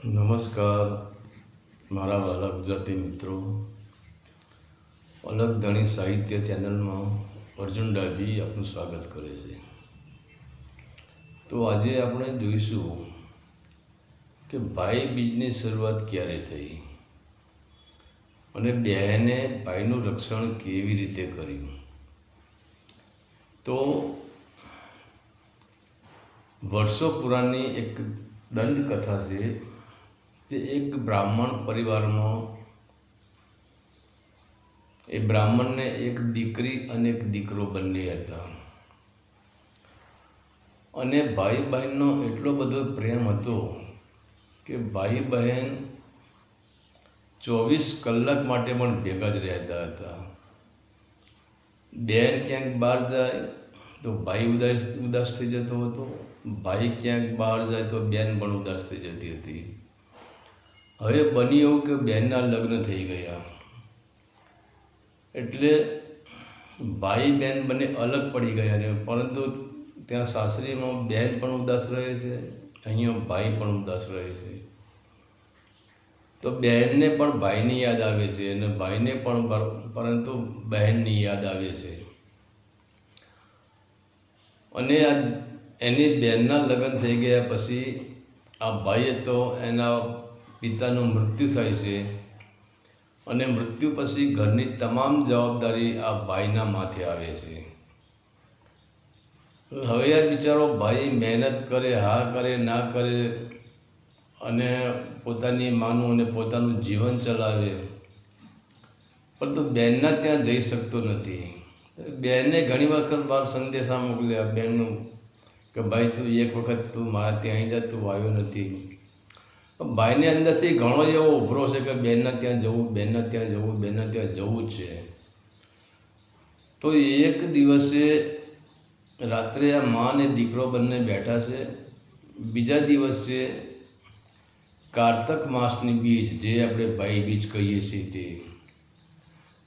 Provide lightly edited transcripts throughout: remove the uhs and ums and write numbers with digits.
નમસ્કાર મારા વાલા ગુજરાતી મિત્રો, અલગ ધણી સાહિત્ય ચેનલમાં અર્જુન ડાભી આપનું સ્વાગત કરે છે. તો આજે આપણે જોઈશું કે ભાઈ બીજની શરૂઆત ક્યારે થઈ અને બહેને ભાઈનું રક્ષણ કેવી રીતે કર્યું. તો વર્ષો પુરાની એક દંતકથા છે. તે એક બ્રાહ્મણ પરિવારમાં એ બ્રાહ્મણને એક દીકરી અને એક દીકરો બંને હતા અને ભાઈ બહેનનો એટલો બધો પ્રેમ હતો કે ભાઈ બહેન 24 કલાક માટે પણ ભેગા જ રહેતા હતા. બહેન ક્યાંક બહાર જાય તો ભાઈ ઉદાસ થઈ જતો હતો, ભાઈ ક્યાંક બહાર જાય તો બહેન પણ ઉદાસ થઈ જતી હતી. હવે બની એવું કે બહેનના લગ્ન થઈ ગયા એટલે ભાઈ બહેન બંને અલગ પડી ગયા ને, પરંતુ ત્યાં સાસરીમાં બહેન પણ ઉદાસ રહે છે, અહીંયા ભાઈ પણ ઉદાસ રહે છે. તો બહેનને પણ ભાઈની યાદ આવે છે અને ભાઈને પણ પરંતુ બહેનની યાદ આવે છે. અને એની બહેનના લગ્ન થઈ ગયા પછી આ ભાઈએ તો એના પિતાનું મૃત્યુ થાય છે અને મૃત્યુ પછી ઘરની તમામ જવાબદારી આ ભાઈના માથે આવે છે. હવે આ બિચારો ભાઈ મહેનત કરે, હા કરે ના કરે અને પોતાની માનું અને પોતાનું જીવન ચલાવે, પરંતુ બહેનના ત્યાં જઈ શકતો નથી. બહેને ઘણી વખત બાર સંદેશા મોકલ્યા બહેનનું કે ભાઈ તું એક વખત તું મારા ત્યાં આવી જા, તું આવ્યો નથી. ભાઈને અંદરથી ઘણો એવો ઉભરો છે કે બહેનના ત્યાં જવું, બહેનના ત્યાં જવું, બહેનના ત્યાં જવું જ છે. તો એક દિવસે રાત્રે આ મા અને દીકરો બંને બેઠા છે. બીજા દિવસે કારતક માસની બીજ, જે આપણે ભાઈ બીજ કહીએ છીએ, તે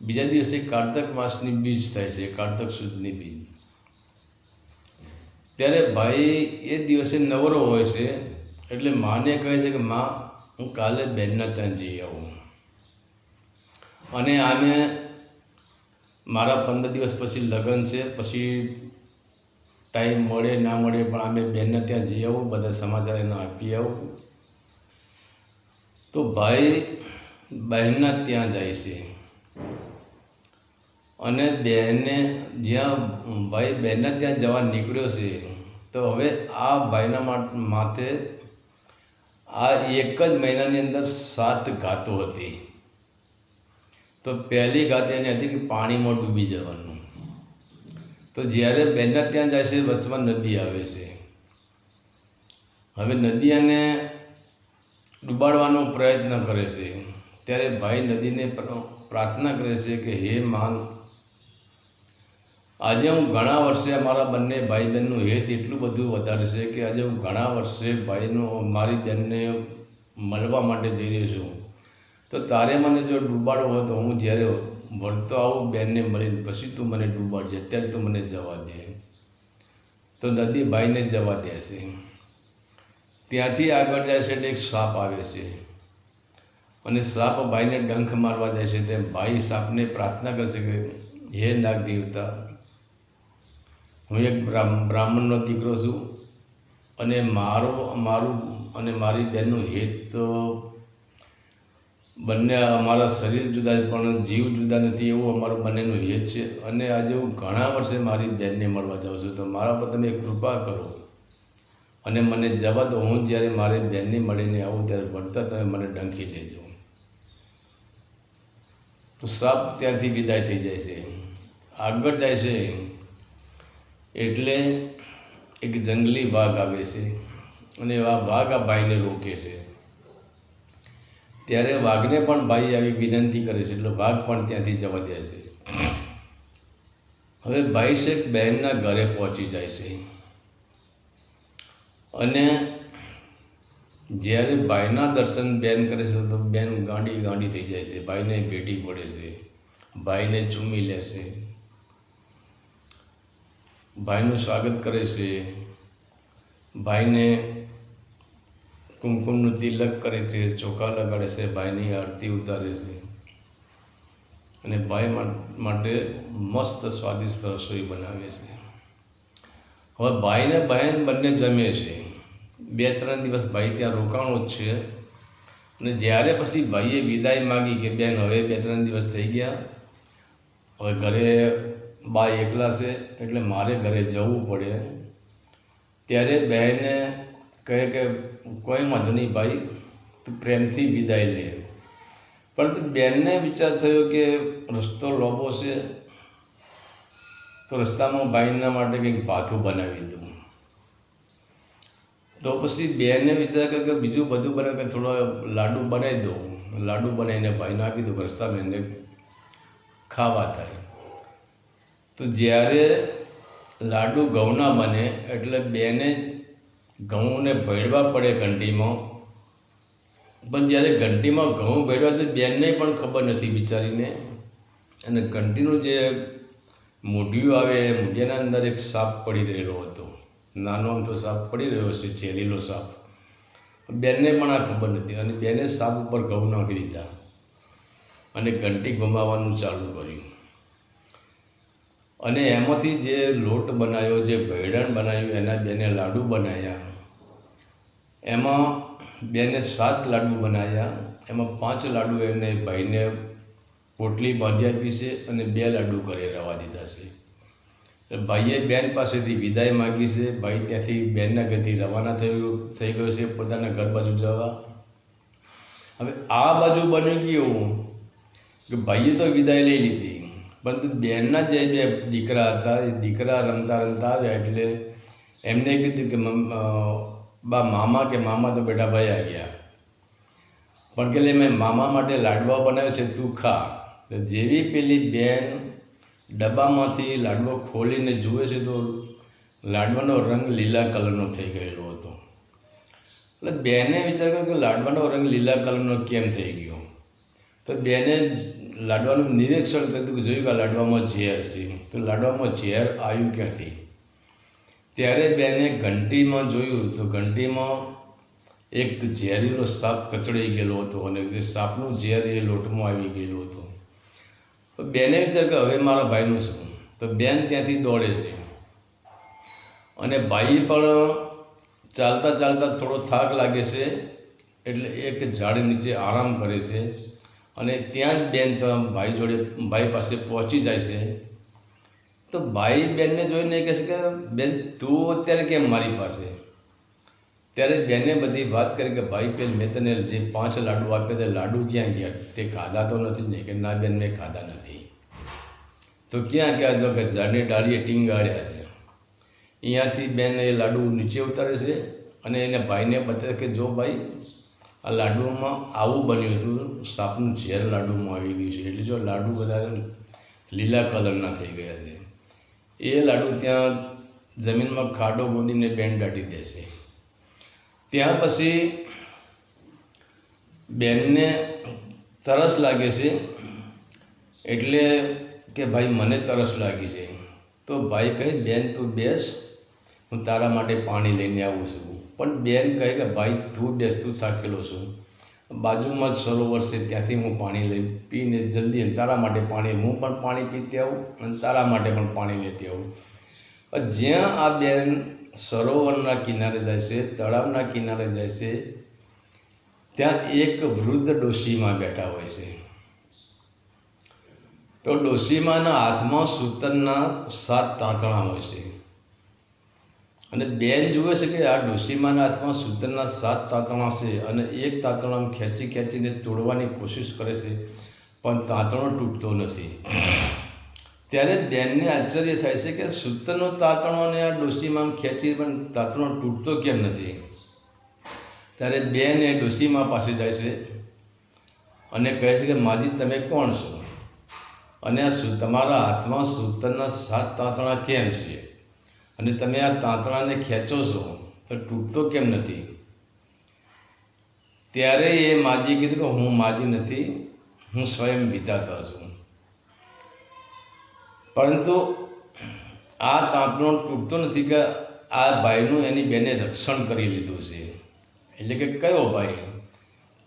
બીજા દિવસે કારતક માસની બીજ થાય છે, કારતક સુદની બીજ. ત્યારે ભાઈ એ દિવસે નવરો હોય છે એટલે માને કહે છે કે માં, હું કાલે બહેનના ત્યાં જઈ આવું અને આને મારા 15 દિવસ પછી લગ્ન છે, પછી ટાઈમ મળે ના મળે પણ આમે બહેનના ત્યાં જઈ આવું, બધા સમાચાર એને આપી આવું. તો ભાઈ બહેનના ત્યાં જાય છે અને બહેને જ્યાં ભાઈ બહેનના ત્યાં જવા નીકળ્યો છે તો હવે આ ભાઈના માથે આ એક જ મહિનાની અંદર 7 ઘાતો હતી. તો પહેલી ઘાત એની હતી કે પાણીમાં ડૂબી જવાનું. તો જ્યારે બહેનના ત્યાં જાય છે વચમાં નદી આવે છે. હવે નદી એને ડૂબાડવાનો પ્રયત્ન કરે છે. ત્યારે ભાઈ નદીને પ્રાર્થના કરે છે કે હે માન, આજે હું ઘણા વર્ષે મારા બંને ભાઈ બહેનનું હેત એટલું બધું વધારે છે કે આજે હું ઘણા વર્ષે મારી બહેનને મળવા માટે જઈ રહ્યો છું. તો તારે મને જો ડૂબાડવો હોય તો હું જ્યારે વળતો આવું બહેનને મળીને પછી તું મને ડૂબાડજે, અત્યારે તું મને જવા દે. તો નદી ભાઈને જવા દે છે. ત્યાંથી આગળ જાય છે એટલે એક સાપ આવે છે અને સાપ ભાઈને ડંખ મારવા જાય છે. તેમ ભાઈ સાપને પ્રાર્થના કરે છે કે હે નાગ દેવતા, હું એક બ્રાહ્મણનો દીકરો છું અને મારું અને મારી બહેનનું હેત તો બંને, અમારા શરીર જુદા પણ જીવ જુદા નથી, એવું અમારું બંનેનું હેત છે. અને આજે હું ઘણા વર્ષે મારી બહેનને મળવા જાઉં છું, તો મારા પર તમે કૃપા કરો અને મને જવા દો. હું જ્યારે મારી બહેનને મળીને આવું ત્યારે વળતા તમે મને ડંખી દેજો. તો સાપ ત્યાંથી વિદાય થઈ જાય છે. આગળ જાય છે એટલે એક જંગલી વાઘ આવે છે અને આ વાઘ આ ભાઈને રોકે છે. ત્યારે વાઘને પણ ભાઈ આવી વિનંતી કરે છે એટલે વાઘ પણ ત્યાંથી જવા દે છે. હવે ભાઈ શેખ બહેનના ઘરે પહોંચી જાય છે અને જ્યારે ભાઈના દર્શન બહેન કરે છે તો બહેન ગાંડી થઈ જાય છે, ભાઈને ભેટી પડે છે, ભાઈને ચૂમી લે છે, ભાઈનું સ્વાગત કરે છે, ભાઈને કુમકુમનું તિલક કરે છે, ચોખા લગાડે છે, ભાઈની આરતી ઉતારે છે અને ભાઈ માટે મસ્ત સ્વાદિષ્ટ રસોઈ બનાવે છે. હવે ભાઈને બહેન બંને જમે છે. 2-3 દિવસ ભાઈ ત્યાં રોકાણો જ છે અને જ્યારે પછી ભાઈએ વિદાય માગી કે બેન હવે 2-3 દિવસ થઈ ગયા, હવે ઘરે બા એકલા છે એટલે મારે ઘરે જવું પડે, ત્યારે બહેને કહે કે કોઈ વાંધો નહીં ભાઈ, તું પ્રેમથી વિદાય લે. પરંતુ બેનને વિચાર થયો કે રસ્તો લાંબો છે તો રસ્તામાં ભાઈના માટે કંઈક ભાથું બનાવી દઉં. તો પછી બેને વિચાર કર્યો કે બીજું બધું બનાવે કે થોડો લાડુ બનાવી દઉં, લાડુ બનાવીને ભાઈને આપી દઉં, રસ્તામાં એને ખાવા થાય. તો જ્યારે લાડુ ઘઉંના બને એટલે બેને ઘઉંને ભેળવા પડે ઘંટીમાં, પણ જ્યારે ઘંટીમાં ઘઉં ભેળવા તો બેનને પણ ખબર નથી બિચારીને. અને ઘંટીનું જે મૂઢિયું આવે એ મૂઢિયાના અંદર એક સાપ પડી રહેલો હતો, નાનો અમથો સાપ પડી રહ્યો છે, ઝેરીલો સાપ. બેનને પણ આ ખબર નથી અને બેને સાપ ઉપર ઘઉં નાખી દીધા અને ઘંટી ઘુમાવવાનું ચાલુ કર્યું. અને એમાંથી જે લોટ બનાવ્યો, જે ભેળણ બનાવ્યું, એના બેને લાડુ બનાવ્યા. એમાં બેને 7 લાડુ બનાવ્યા. એમાં 5 લાડુ એને ભાઈને પોટલી બાંધી આપી છે અને 2 લાડુ ઘરે રહેવા દીધા છે. ભાઈએ બેન પાસેથી વિદાય માગી છે. ભાઈ ત્યાંથી બેનના ઘરથી રવાના થઈ ગયો છે પોતાના ઘર બાજુ જવા. હવે આ બાજુ બની ગયું કે ભાઈએ તો વિદાય લઈ લીધી, પરંતુ બેનના જે 2 દીકરા હતા એ દીકરા રમતા રમતા આવ્યા એટલે એમને કીધું કે બા મામા તો બેટા ભાઈ આવી ગયા, પણ કે મેં મામા માટે લાડવા બનાવ્યો છે, તું ખા. તો જેવી પેલી બેન ડબ્બામાંથી લાડવો ખોલીને જુએ છે તો લાડવાનો રંગ લીલા કલરનો થઈ ગયેલો હતો. એટલે બેને વિચાર કર્યો કે લાડવાનો રંગ લીલા કલરનો કેમ થઈ ગયો. તો બેને લાડવાનું નિરીક્ષણ કર્યું કે જોયું કે લાડવામાં ઝેર છે. તો લાડવામાં ઝેર આવ્યું ક્યાંથી? ત્યારે બેને ઘંટીમાં જોયું તો ઘંટીમાં એક ઝેરીલો સાપ કચડાઈ ગયેલો હતો અને જે સાપનું ઝેર એ લોટમાં આવી ગયેલું હતું. તો બેને વિચાર કે હવે મારા ભાઈનું શું? તો બેન ત્યાંથી દોડે છે અને ભાઈ પણ ચાલતા ચાલતા થોડો થાક લાગે છે એટલે એક ઝાડ નીચે આરામ કરે છે. અને ત્યાં જ બેન ભાઈ પાસે પહોંચી જાય છે. તો ભાઈ બેનને જોઈને કહે છે કે બેન તું અત્યારે કેમ મારી પાસે? ત્યારે બેને બધી વાત કરી કે ભાઈ કે મેં તને જે 5 લાડુ આપ્યા તે લાડુ ક્યાં ગયા? તે ખાધા તો નથી ને? કે ના બેન મેં ખાધા નથી. તો ક્યાં ક્યાં? તો કે ઝાડની ડાળીએ ટીંગાડ્યા છે. અહીંયાથી બેન એ લાડુ નીચે ઉતારે છે અને એને ભાઈને બતાવે કે જો ભાઈ આ લાડુમાં આવું બન્યું હતું, સાપનું ઝેર લાડુમાં આવી ગયું છે, એટલે જો લાડુ બધા લીલા કલરના થઈ ગયા છે. એ લાડુ ત્યાં જમીનમાં ખાડો ગોદીને બેન દાટી દેશે. ત્યાં પછી બેનને તરસ લાગે છે એટલે કે ભાઈ મને તરસ લાગી છે. તો ભાઈ કહે બેન તું બેસ, હું તારા માટે પાણી લઈને આવું છું. પણ બેન કહે કે ભાઈ તું બેસ, તું થાકેલો છું, બાજુમાં જ સરોવર છે ત્યાંથી હું પાણી લઈ પીને જલ્દી તારા માટે પાણી, હું પણ પાણી પીતી આવું અને તારા માટે પણ પાણી લેતી આવું. જ્યાં આ બેન સરોવરના કિનારે જાય છે, તળાવના કિનારે જાય છે, ત્યાં એક વૃદ્ધ ડોશીમાં બેઠા હોય છે. તો ડોશીમાના હાથમાં સૂતરના 7 તાંતણા હોય છે અને બેન જુએ છે કે આ ડોશીમાના હાથમાં સૂતરના 7 તાંતણા છે અને એક તાંતણો ખેંચીને તોડવાની કોશિશ કરે છે પણ તાંતણો તૂટતો નથી. ત્યારે બેનને આશ્ચર્ય થાય છે કે સૂતરનો તાંતણો અને આ ડોશીમાં ખેંચી પણ તાંતણો તૂટતો કેમ નથી? ત્યારે બેન એ ડોશીમા પાસે જાય છે અને કહે છે કે માજી તમે કોણ છો અને તમારા હાથમાં સૂતરના 7 તાંતણા કેમ છે અને તમે આ તાંતણાને ખેંચો છો તો તૂટતો કેમ નથી? ત્યારે એ માજી કીધું કે હું માજી નથી, હું સ્વયં વિધાતા છું, પરંતુ આ તાંતણો તૂટતો નથી કે આ ભાઈનું એની બેને રક્ષણ કરી લીધું છે એટલે કે કયો ભાઈ?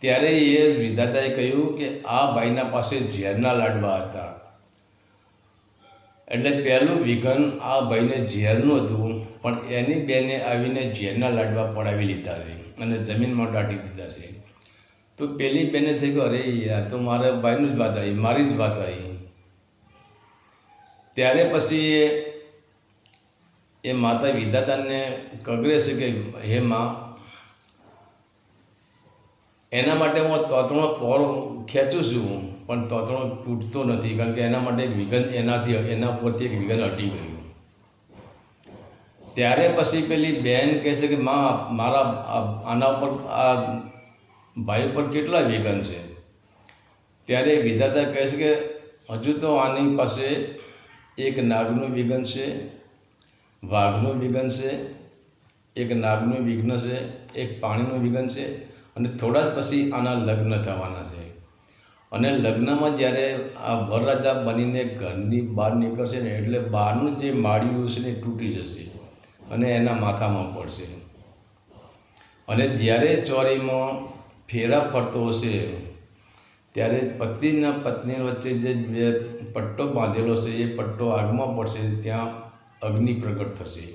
ત્યારે એ વિધાતાએ કહ્યું કે આ ભાઈના પાસે ઝેરના લાડવા હતા. એટલે પહેલું વિઘન આ ભાઈને ઝેરનું હતું, પણ એની બેને આવીને ઝેરના લાડવા પડાવી લીધા છે અને જમીનમાં દાટી દીધા છે. તો પેલી બેને થઈ ગયું, અરે યાર, તો મારા ભાઈનું જ વાત આવી, મારી જ વાત આવી. ત્યારે પછી એ માતા વિધાતાને કગરે છે કે હે માં, એના માટે હું તોતણો પોર ખેંચું છું, પણ તોતણો તૂટતો નથી, કારણ કે એના માટે એક વિઘન એના ઉપરથી એક વિઘન હટી ગયું. ત્યારે પછી પેલી બેન કહે છે કે માં, મારા આના ઉપર, આ ભાઈ ઉપર કેટલા વિઘન છે? ત્યારે વિધાતા કહે છે કે હજુ તો આની પાસે એક નાગનું વિઘન છે, વાઘનું વિઘન છે, એક નાગનું વિઘ્ન છે, એક પાણીનું વિઘન છે, અને થોડા જ પછી આના લગ્ન થવાના છે. અને લગ્નમાં જ્યારે આ વરરાજા બનીને ઘરની બહાર નીકળશે ને, એટલે બહારનું જે માળિયું છે ને તૂટી જશે અને એના માથામાં પડશે. અને જ્યારે ચોરીમાં ફેરા ફરતો હશે, ત્યારે પતિના પત્ની વચ્ચે જે બે પટ્ટો બાંધેલો છે, એ પટ્ટો આગમાં પડશે, ત્યાં અગ્નિ પ્રગટ થશે.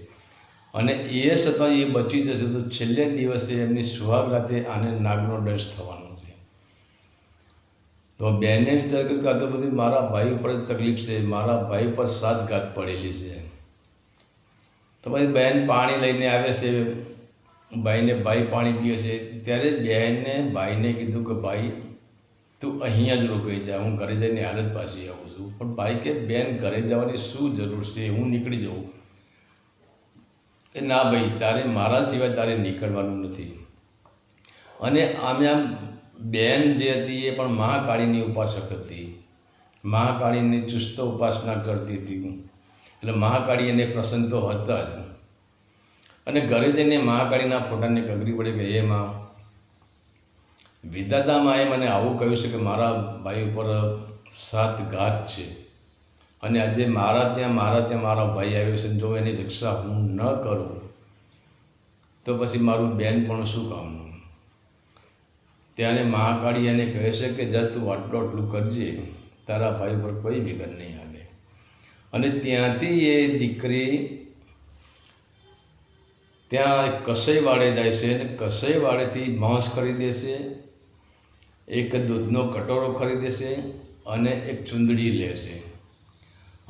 અને એ છતાં એ બચી જશે, તો છેલ્લે દિવસે એમની સુહાગ રાતે આને નાગનો દંશ થવાનો છે. તો બેને વિચાર કર્યો કે આ તો બધી મારા ભાઈ ઉપર જ તકલીફ છે, મારા ભાઈ ઉપર સાતઘાત પડેલી છે. તો પછી બહેન પાણી લઈને આવે છે, ભાઈને ભાઈ પાણી પીએ છે. ત્યારે બહેને ભાઈને કીધું કે ભાઈ, તું અહીંયા જ રોકાઈ જા, હું ઘરે જઈને હાલ જ પાછી આવું છું. પણ ભાઈ કે બેન, ઘરે જવાની શું જરૂર છે, હું નીકળી જાઉં. ના ભાઈ, તારે મારા સિવાય તારે નીકળવાનું નથી. અને આમ બેન જે હતી એ પણ મહાકાળીની ઉપાસક હતી, મહાકાળીની ચુસ્ત ઉપાસના કરતી હતી. એટલે મહાકાળી એને પ્રસન્ન તો હતા જ. અને ઘરે જઈને મહાકાળીના ફોટાને કગરી પડે કે હે માં, વિધાતામાં મને આવું કહ્યું છે કે મારા ભાઈ ઉપર સાતઘાત છે, અને આજે મારા ત્યાં મારો ભાઈ આવ્યો છે. જો એની રક્ષા હું ન કરું તો પછી મારું બેન પણ શું કામનું? ત્યારે મહાકાળી એને કહે છે કે જા, તું આટલું કરજે, તારા ભાઈ ઉપર કોઈ વિઘન નહીં આવે. અને ત્યાંથી એ દીકરી ત્યાં કસઈવાડે જાય છે, અને કસઈવાડેથી માંસ ખરીદે છે, એક દૂધનો કટોરો ખરીદે છે, અને એક ચૂંદડી લે છે.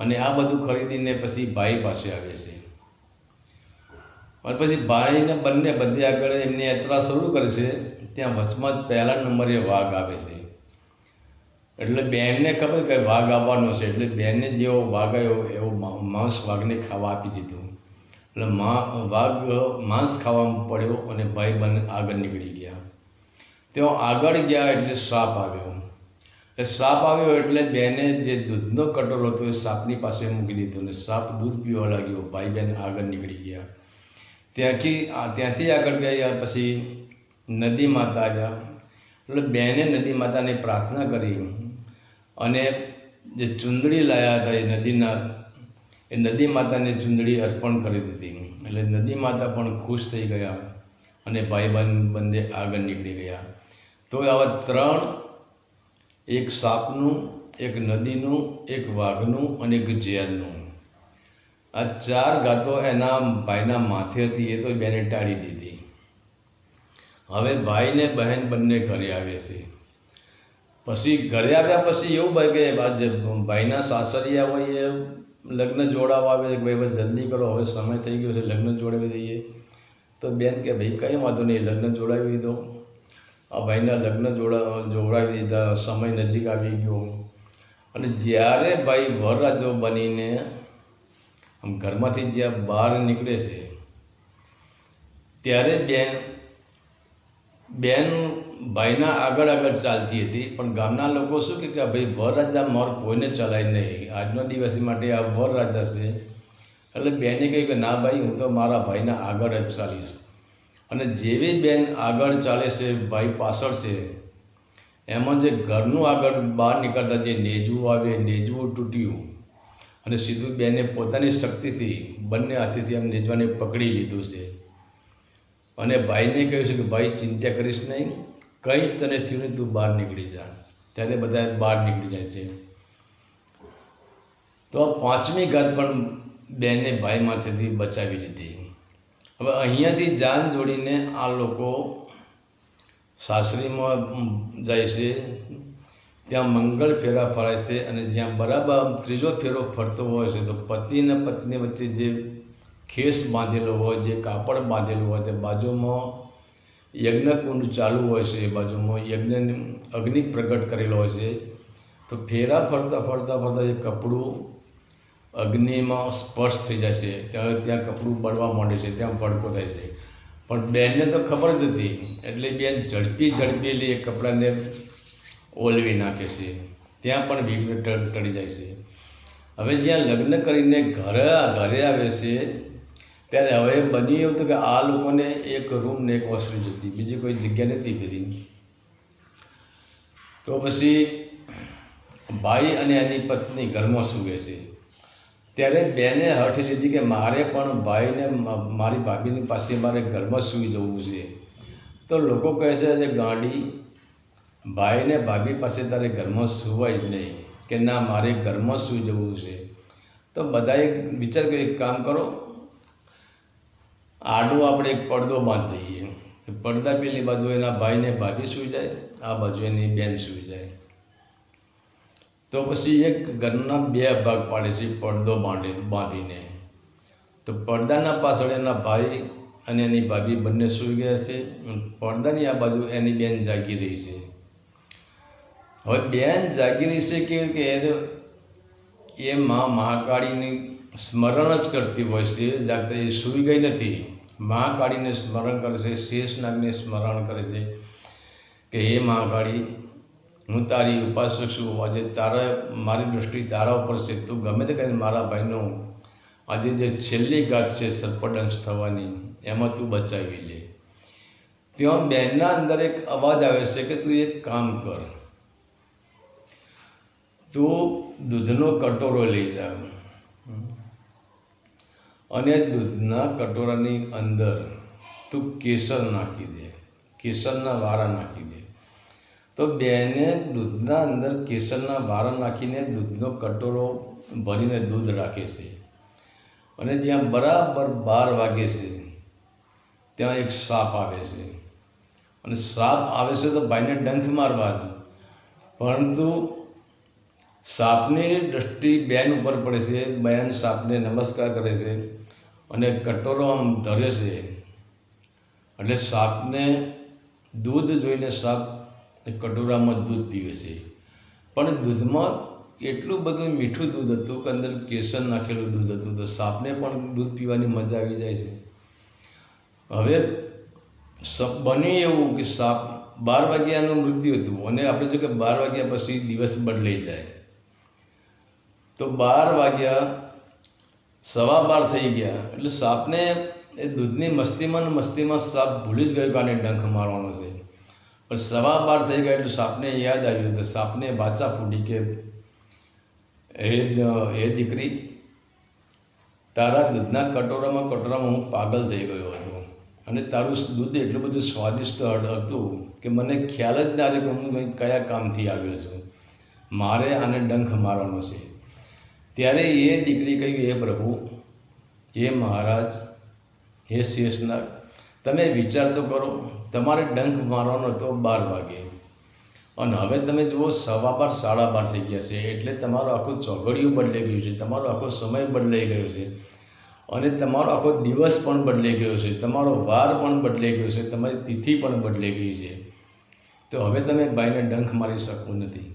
અને આ બધું ખરીદીને પછી ભાઈ પાસે આવે છે. અને પછી ભાઈને બધે આગળ એમની યાત્રા શરૂ કરે છે. ત્યાં વચમાં જ પહેલા નંબરે વાઘ આવે છે. એટલે બહેનને ખબર કે વાઘ આવવાનો છે, એટલે બહેનને જેવો વાઘ આવ્યો એવો માંસ વાઘને ખાવા આપી દીધું. એટલે વાઘ માંસ ખાવામાં પડ્યો, અને ભાઈ બંને આગળ નીકળી ગયા. તેઓ આગળ ગયા એટલે સાપ આવ્યો. સાપ આવ્યો એટલે બેને જે દૂધનો કટોરો હતો એ સાપની પાસે મૂકી દીધો, અને સાપ દૂધ પીવા લાગ્યો. ભાઈ બહેન આગળ નીકળી ગયા. ત્યાંથી આગળ ગયા પછી નદી માતા આવ્યા. એટલે બેને નદી માતાને પ્રાર્થના કરી, અને જે ચૂંદડી લાવ્યા હતા એ નદી માતાને ચૂંદડી અર્પણ કરી દીધી. એટલે નદી માતા પણ ખુશ થઈ ગયા, અને ભાઈ બંને આગળ નીકળી ગયા. તો આવા ત્રણ, એક સાપનું, એક નદીનું, એક વાઘનું અને એક ઝેરનું, આ ચાર ગાતો એના ભાઈના માથે હતી. એ તો બેને ટાળી દીધી. હવે ભાઈ ને બહેન બંને ઘરે આવે છે. પછી ઘરે આવ્યા પછી એવું ભાઈ કે ભાઈના સાસરિયા હોય એ લગ્ન જોડાવા આવે કે ભાઈ જલ્દી કરો, હવે સમય થઈ ગયો છે, લગ્ન જોડાવી દઈએ. તો બેન કે ભાઈ કંઈ વાંધો નહીં, લગ્ન જોડાવી દો. આ ભાઈના લગ્ન જોડાવી દીધા. સમય નજીક આવી ગયો. અને જ્યારે ભાઈ વરરાજો બનીને આમ ઘરમાંથી જ્યાં બહાર નીકળે છે, ત્યારે બેન ભાઈના આગળ ચાલતી હતી. પણ ગામના લોકો શું કે ભાઈ વરરાજા મોર કોઈને ચલાય નહીં, આજનો દિવસ માટે આ વરરાજા છે. એટલે બેને કહ્યું કે ના ભાઈ, હું તો મારા ભાઈના આગળ જ ચાલીશ. અને જેવી બેન આગળ ચાલે છે, ભાઈ પાછળ છે, એમાં જે ઘરનું આગળ બહાર નીકળતા જે નેજવું આવે, નેજવું તૂટ્યું, અને સીધું બેને પોતાની શક્તિથી બંને હાથેથી આમ નેજવાને પકડી લીધું છે. અને ભાઈને કહ્યું છે કે ભાઈ ચિંતા કરીશ નહીં, કંઈ જ તને થયું નહીં, તું બહાર નીકળી જા. ત્યારે બધા બહાર નીકળી જાય છે. તો પાંચમી ઘાત પણ બેને ભાઈ માથેથી બચાવી લીધી. હવે અહીંયાથી જાન જોડીને આ લોકો સાસરીમાં જાય છે. ત્યાં મંગળ ફેરા ફરાય છે અને જ્યાં બરાબર ત્રીજો ફેરો ફરતો હોય છે તો પતિ અને પત્ની વચ્ચે જે ખેસ બાંધેલો હોય, જે કાપડ બાંધેલું હોય, તે બાજુમાં યજ્ઞકુંડ ચાલુ હોય છે, એ બાજુમાં અગ્નિ પ્રગટ કરેલો હોય છે. તો ફેરા ફરતા ફરતા ફરતા એ કપડું અગ્નિમાં સ્પર્શ થઈ જાય છે. ત્યાં કપડું બળવા માંડે છે, ત્યાં ભડકો થાય છે. પણ બેનને તો ખબર જ હતી, એટલે બેન ઝડપી એ કપડાને ઓલવી નાખે છે. ત્યાં પણ વિઘ્ન ટળી જાય છે. હવે જ્યાં લગ્ન કરીને ઘરે આવે છે ત્યારે હવે બની એવું હતું કે આ લોકોને એક રૂમ ને એક ઓસરી જતી, બીજી કોઈ જગ્યા નથી કરી. તો પછી ભાઈ અને એની પત્ની ઘરમાં સૂવે છે. ત્યારે બેને હઠ લીધી કે મારે પણ ભાઈને મારી ભાભીની પાસે મારે ઘરમાં સૂઈ જવું છે. તો લોકો કહે છે અરે ગાંડી, ભાઈને ભાભી પાસે તારે ઘરમાં સૂવાય જ નહીં, કે ના મારે ઘરમાં સૂઈ જવું છે. તો બધાએ વિચાર કર્યો એક કામ કરો, આડું આપણે એક પડદો બાંધી દઈએ. પડદા પેલી બાજુ એના ભાઈને ભાભી સૂઈ જાય, આ બાજુ એની બેન સૂઈ જાય. તો પછી એક ઘરના બે ભાગ પાડે છે પડદો બાંધીને. તો પડદાના પાછળ એના ભાઈ અને એની ભાભી બંને સૂઈ ગયા છે. પડદાની આ બાજુ એની બેન જાગી રહી છે. હવે બેન જાગી રહી છે કે એ મહાકાળીની સ્મરણ જ કરતી હોય છે. જાગતા એ સૂઈ ગઈ નથી, મહાકાળીને સ્મરણ કરે છે, શેષનાગને સ્મરણ કરે છે કે હે મહાકાળી, હું તારી ઉપાસક છું. આજે મારી દૃષ્ટિ તારા ઉપર છે. તું ગમે તે કરીને મારા ભાઈનો આજે જે છેલ્લી ઘાત છે સર્પદંશ થવાની, એમાં તું બચાવી લે. ત્યાં બેનના અંદર એક અવાજ આવે છે કે તું એક કામ કર, તું દૂધનો કટોરો લઈ જા અને દૂધના કટોરાની અંદર તું કેસર નાખી દે, કેસરના વારા નાખી દે. તો બેને દૂધના અંદર કેસરના વારા નાખીને દૂધનો કટોરો ભરીને દૂધ રાખે છે. અને જ્યાં બરાબર 12 વાગે છે ત્યાં એક સાપ આવે છે. અને સાપ આવે છે તો ભાઈને ડંખ મારવાનો, પરંતુ સાપની દૃષ્ટિ બેન ઉપર પડે છે. બેન સાપને નમસ્કાર કરે છે અને કટોરો આમ ધરે છે. એટલે સાપને દૂધ જોઈને સાપ કટોરામાં દૂધ પીવે છે. પણ દૂધમાં એટલું બધું મીઠું દૂધ હતું કે અંદર કેસર નાખેલું દૂધ હતું. તો સાપને પણ દૂધ પીવાની મજા આવી જાય છે. હવે બન્યું એવું કે સાપ 12 વાગ્યાનું મૃત્યુ હતું અને આપણે જો કે 12 વાગ્યા પછી દિવસ બદલાઈ જાય. તો 12 વાગ્યા 12:15 થઈ ગયા. એટલે સાપને એ દૂધની મસ્તીમાં સાપ ભૂલી જ ગયો કે આને ડંખ મારવાનો છે. પણ 12:15 થઈ ગયા એટલે સાપને યાદ આવ્યું. તો સાપને વાચા ફૂટી કે હે દીકરી, તારા દૂધના કટોરામાં હું પાગલ થઈ ગયો હતો અને તારું દૂધ એટલું બધું સ્વાદિષ્ટ હતું કે મને ખ્યાલ જ ના રહ્યો કે હું કયા કામથી આવ્યો છું, મારે આને ડંખ મારવાનો છે. ત્યારે એ દીકરી કહી કે હે પ્રભુ, હે મહારાજ, હે શેષનાગ, તમે વિચાર તો કરો, તમારે ડંખ મારવાનો હતો 12 વાગે અને હવે તમે જુઓ 12:15 12:30 થઈ ગયા છે. એટલે તમારું આખું ચોઘડિયું બદલાઈ ગયું છે, તમારો આખો સમય બદલાઈ ગયો છે અને તમારો આખો દિવસ પણ બદલાઈ ગયો છે, તમારો વાર પણ બદલાઈ ગયો છે, તમારી તિથિ પણ બદલાઈ ગઈ છે. તો હવે તમે ભાઈને ડંખ મારી શકો નથી.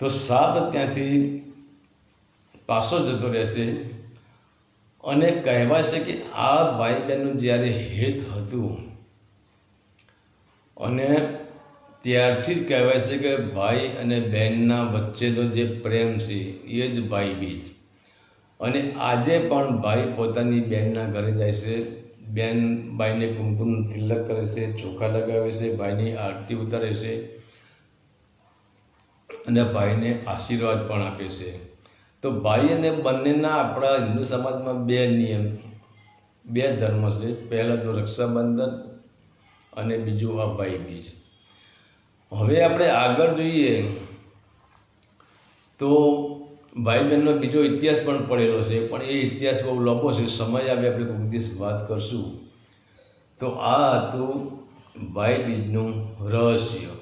તો સાપ ત્યાંથી પાછો જતો રહેશે અને કહેવાય છે કે આ ભાઈ બહેનનું જ્યારે હેત હતું અને ત્યારથી જ કહેવાય છે કે ભાઈ અને બહેનના વચ્ચેનો જે પ્રેમ છે એ જ ભાઈ બીજ. અને આજે પણ ભાઈ પોતાની બહેનના ઘરે જાય છે, બેન ભાઈને કુમકુમ તિલક કરે છે, ચોખા લગાવે છે, ભાઈની આરતી ઉતારે છે અને ભાઈને આશીર્વાદ પણ આપે છે. તો ભાઈ અને બંનેના આપણા હિન્દુ સમાજમાં 2 નિયમ બે ધર્મ છે. પહેલાં તો રક્ષાબંધન અને બીજું આ ભાઈબીજ. હવે આપણે આગળ જોઈએ તો ભાઈ બહેનનો બીજો ઇતિહાસ પણ પડેલો છે, પણ એ ઇતિહાસ બહુ લાંબો છે. સમય આવે આપણે કોઈ દિવસ વાત કરશું. તો આ હતું ભાઈબીજનું રહસ્ય.